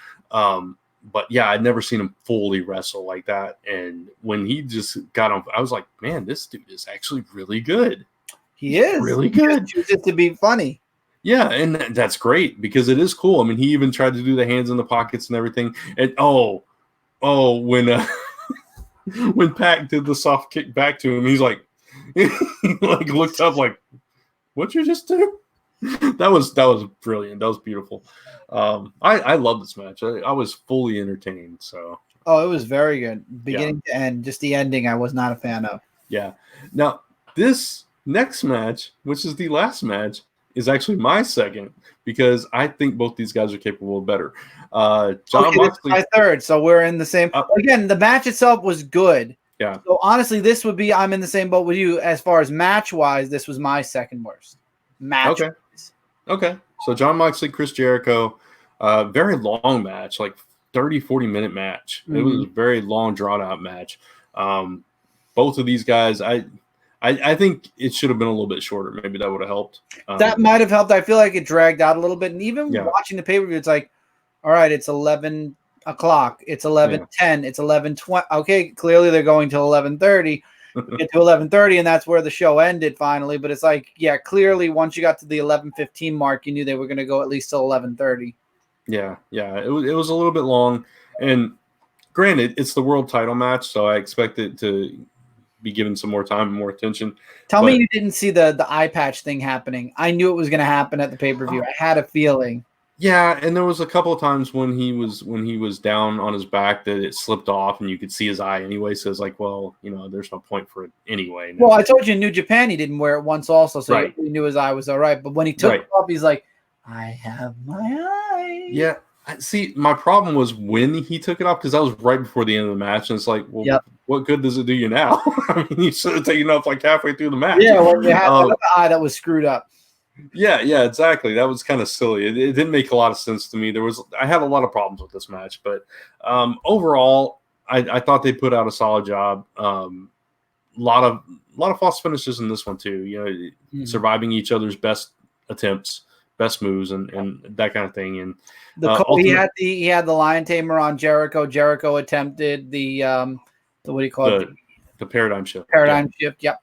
But yeah, I'd never seen him fully wrestle like that. And when he just got on, I was like, man, this dude is actually really good. He is really good. He chooses to be funny. Yeah, and that's great because it is cool. I mean, he even tried to do the hands in the pockets and everything. And when when Pac did the soft kick back to him, he's like, he like looked up like, "What'd you just do?" That was brilliant. That was beautiful. I love this match. I was fully entertained. So it was very good, beginning to end. Just the ending, I was not a fan of. Yeah. Now this next match, which is the last match, is actually my second because I think both these guys are capable of better. Jon Moxley, my third, so we're in the same. Again, the match itself was good. Yeah. So honestly, this would be I'm in the same boat with you as far as match wise. This was my second worst match. Okay. So Jon Moxley, Chris Jericho, very long match, like 30-40 minute match. Mm-hmm. It was a very long, drawn out match. Both of these guys, I think it should have been a little bit shorter. Maybe that would have helped. That might have helped. I feel like it dragged out a little bit. And even watching the pay-per-view, it's like, all right, it's 11 o'clock. It's 11:10. It's 11:20. Okay, clearly they're going to 11:30. Get to 11:30, and that's where the show ended finally. But it's like, yeah, clearly once you got to the 11:15 mark, you knew they were going to go at least till 11:30. Yeah. It was a little bit long. And granted, it's the world title match, so I expect it to be given some more time and more attention. Tell me you didn't see the eye patch thing happening. I knew it was going to happen at the pay-per-view. I had a feeling. Yeah, and there was a couple of times when he was down on his back that it slipped off and you could see his eye anyway. So it's like, well, there's no point for it anyway. Well, I told you in New Japan he didn't wear it once also, so he knew his eye was all right. But when he took it off, he's like, I have my eye. Yeah, See, my problem was when he took it off, because that was right before the end of the match, and it's like, well, what good does it do you now? I mean, you should have taken it off like halfway through the match. Yeah, when you had the eye that was screwed up. Yeah, exactly. That was kind of silly. It didn't make a lot of sense to me. I had a lot of problems with this match, but overall, I thought they put out a solid job. A lot of false finishes in this one too. You know, surviving each other's best attempts, best moves, and that kind of thing. And he had the lion tamer on Jericho. Jericho attempted the what do you call it? The paradigm shift. Paradigm shift. Yep.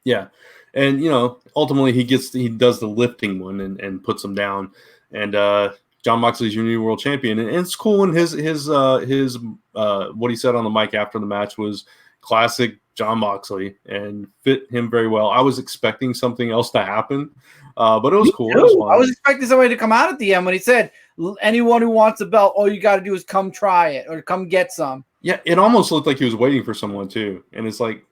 Yeah. And you know, ultimately he does the lifting one and puts him down. And Jon Moxley's your new world champion. And it's cool. And his what he said on the mic after the match was classic Jon Moxley and fit him very well. I was expecting something else to happen, but it was cool. It was fun. I was expecting somebody to come out at the end when he said, anyone who wants a belt, all you got to do is come try it or come get some. Yeah, it almost looked like he was waiting for someone too. And it's like,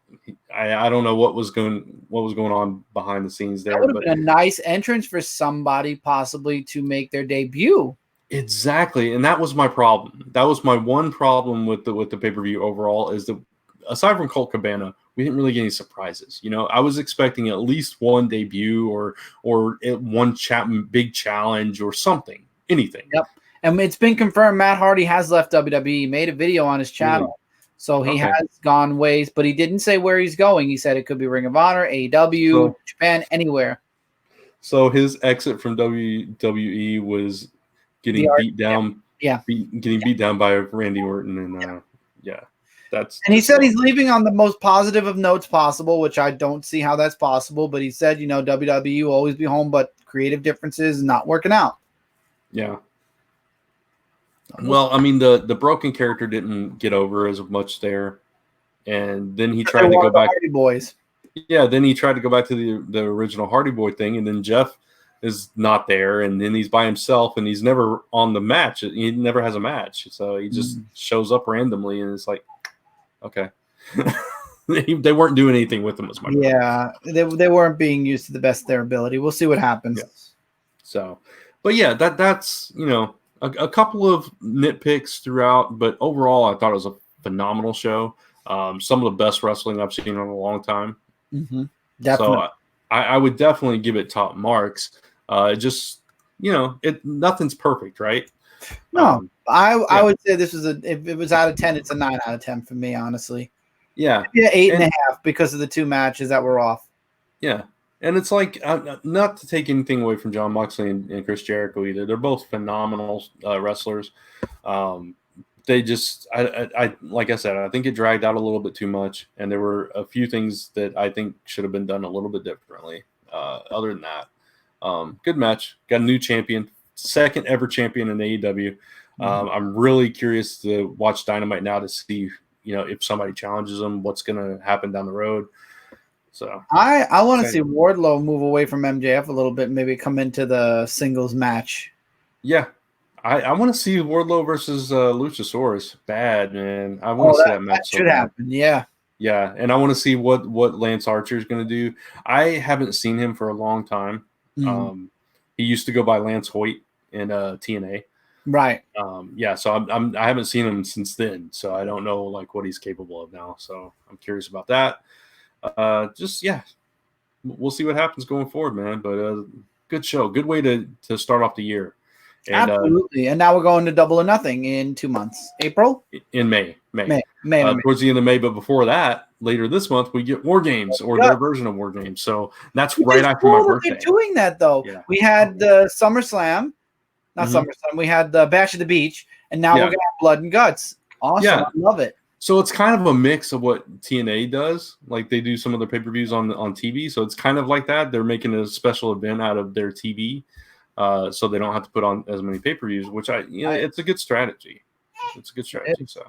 I don't know what was going on behind the scenes there. That would have been a nice entrance for somebody possibly to make their debut. Exactly, and that was my problem. That was my one problem with the pay-per-view overall, is that aside from Colt Cabana, we didn't really get any surprises. You know, I was expecting at least one debut or one big challenge or something, anything. Yep, and it's been confirmed Matt Hardy has left WWE. He made a video on his channel. So he has gone ways, but he didn't say where he's going. He said it could be Ring of Honor, AEW, Japan, anywhere. So his exit from WWE was getting beat down. Yeah. Getting beat down by Randy Orton. And and he said he's leaving on the most positive of notes possible, which I don't see how that's possible. But he said, you know, WWE will always be home, but creative differences not working out. Yeah. Well, I mean, the broken character didn't get over as much there, and then he tried to go back. Hardy Boys. Yeah, then he tried to go back to the original Hardy Boy thing, and then Jeff is not there, and then he's by himself, and he's never on the match. He never has a match, so he just shows up randomly, and it's like, okay, they weren't doing anything with him as much. Yeah, they weren't being used to the best of their ability. We'll see what happens. Yes. So, but yeah, that's you know. A couple of nitpicks throughout, but overall, I thought it was a phenomenal show. Some of the best wrestling I've seen in a long time. Mm-hmm. Definitely. So I would definitely give it top marks. Just, you know, nothing's perfect, right? No, I would say this was if it was out of 10, it's a 9 out of 10 for me, honestly. Yeah. Yeah, 8.5 because of the 2 matches that were off. Yeah. And it's like, not to take anything away from Jon Moxley and Chris Jericho either. They're both phenomenal wrestlers. They just, I like I said, I think it dragged out a little bit too much. And there were a few things that I think should have been done a little bit differently. Other than that, good match. Got a new champion, second ever champion in AEW. I'm really curious to watch Dynamite now to see, you know, if somebody challenges them, what's going to happen down the road. So I want to see Wardlow move away from MJF a little bit, and maybe come into the singles match. Yeah, I want to see Wardlow versus Luchasaurus. Bad, man. I want to see that match. That should happen. Yeah, and I want to see what Lance Archer is going to do. I haven't seen him for a long time. He used to go by Lance Hoyt in TNA. Right. So I haven't seen him since then, so I don't know like what he's capable of now. So I'm curious about that. We'll see what happens going forward, man. But good show, good way to start off the year. And, absolutely. And now we're going to Double or Nothing in 2 months. April? In May. May. Towards the end of May, but before that, later this month, we get War Games or their version of War Games. So that's right after my birthday. They're doing that though. Yeah. We had the SummerSlam, not SummerSlam. We had the Bash at the Beach, and now we're gonna have Blood and Guts. Awesome, I love it. So it's kind of a mix of what TNA does. Like they do some of their pay-per-views on TV. So it's kind of like that. They're making a special event out of their TV. So they don't have to put on as many pay-per-views, which it's a good strategy. It's a good strategy. So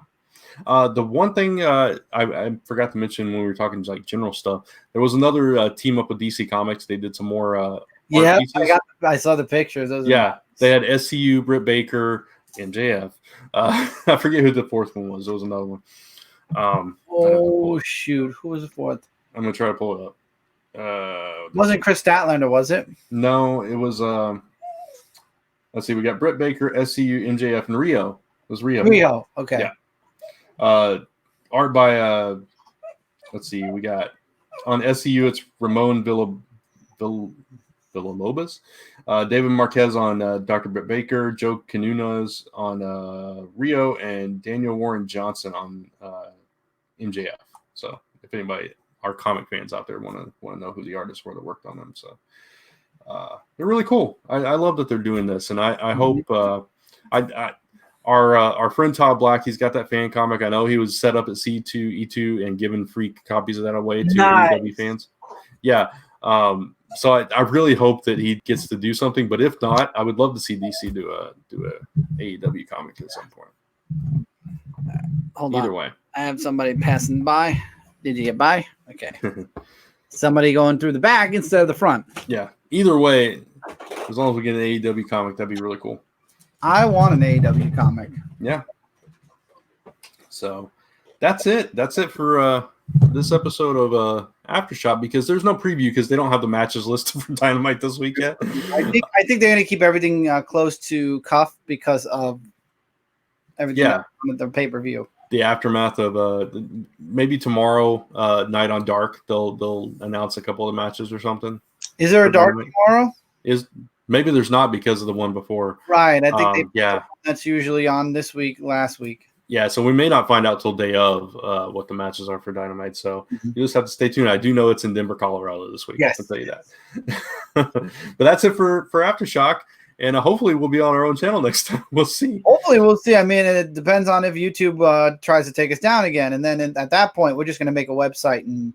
the one thing I forgot to mention when we were talking like general stuff, there was another team up with DC Comics. They did some more art pieces. I saw the pictures. They had SCU, Britt Baker, MJF. I forget who the fourth one was. There was another one. Shoot. Who was the fourth? I'm going to try to pull it up. Wasn't Chris Statlander, was it? No, it was Let's see. We got Britt Baker, SCU, MJF, and Rio. It was Rio. Rio. Okay. Yeah. Art by let's see. We got on SCU. It's Ramon Villalobos. David Marquez on Dr. Britt Baker. Joe Canunas on Rio, and Daniel Warren Johnson on MJF. So if anybody, our comic fans out there, want to know who the artists were that worked on them, so they're really cool. I love that they're doing this, and I hope our friend Todd Black, he's got that fan comic. I know he was set up at C2E2 and giving free copies of that away to AEW fans. Yeah. So I really hope that he gets to do something, but if not, I would love to see DC do a AEW comic at some point. Hold Either on. way. I have somebody passing by. Did you get by? Okay. Somebody going through the back instead of the front. Yeah. Either way, as long as we get an AEW comic, that'd be really cool. I want an AEW comic. Yeah. So that's it. That's it for this episode of Aftershock, because there's no preview because they don't have the matches listed for Dynamite this week yet. I think they're going to keep everything close to cuff because of everything on the pay-per-view. The aftermath of maybe tomorrow night on Dark, they'll announce a couple of matches or something. Is there a Dark tomorrow? Maybe there's not because of the one before. Right. I think that's usually on this week, last week. Yeah, so we may not find out till day of what the matches are for Dynamite. So you just have to stay tuned. I do know it's in Denver, Colorado this week. Yes. I'll tell you that. But that's it for Aftershock. And hopefully we'll be on our own channel next time. We'll see. Hopefully we'll see. I mean, it depends on if YouTube tries to take us down again. And then at that point, we're just going to make a website and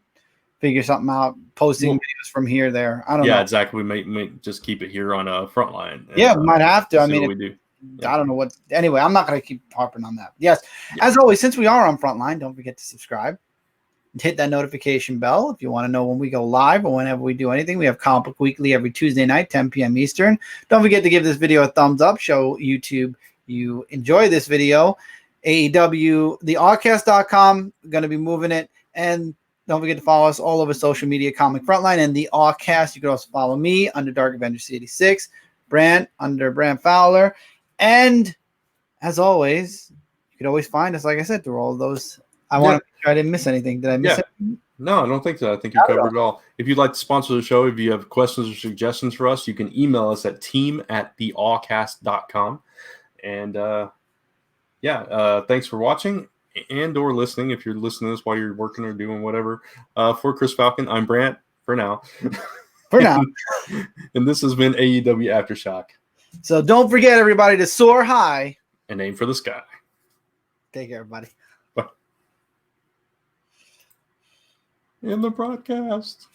figure something out, posting videos from here, there. I don't know. Yeah, exactly. We may just keep it here on Frontline. Yeah, we might have to. I mean, we do. I don't know what. Anyway, I'm not going to keep harping on that. Yes. Yeah. As always, since we are on Frontline, don't forget to subscribe. Hit that notification bell if you want to know when we go live or whenever we do anything. We have Comic Book Weekly every Tuesday night, 10 p.m. Eastern. Don't forget to give this video a thumbs up. Show YouTube you enjoy this video. AEW, theawcast.com, going to be moving it. And don't forget to follow us all over social media, Comic Frontline and the Awcast. You can also follow me under Dark Avengers 86, Brant under Brant Fowler. And as always, you can always find us, like I said, through all of those. I want to make sure I didn't miss anything. Did I miss anything? No, I don't think so. I think you covered it all. If you'd like to sponsor the show, if you have questions or suggestions for us, you can email us at team@theawcast.com. And thanks for watching and or listening. If you're listening to this while you're working or doing whatever. For Chris Falcon, I'm Brant for now. For now. And this has been AEW Aftershock. So don't forget, everybody, to soar high and aim for the sky. Take care, everybody. In the broadcast.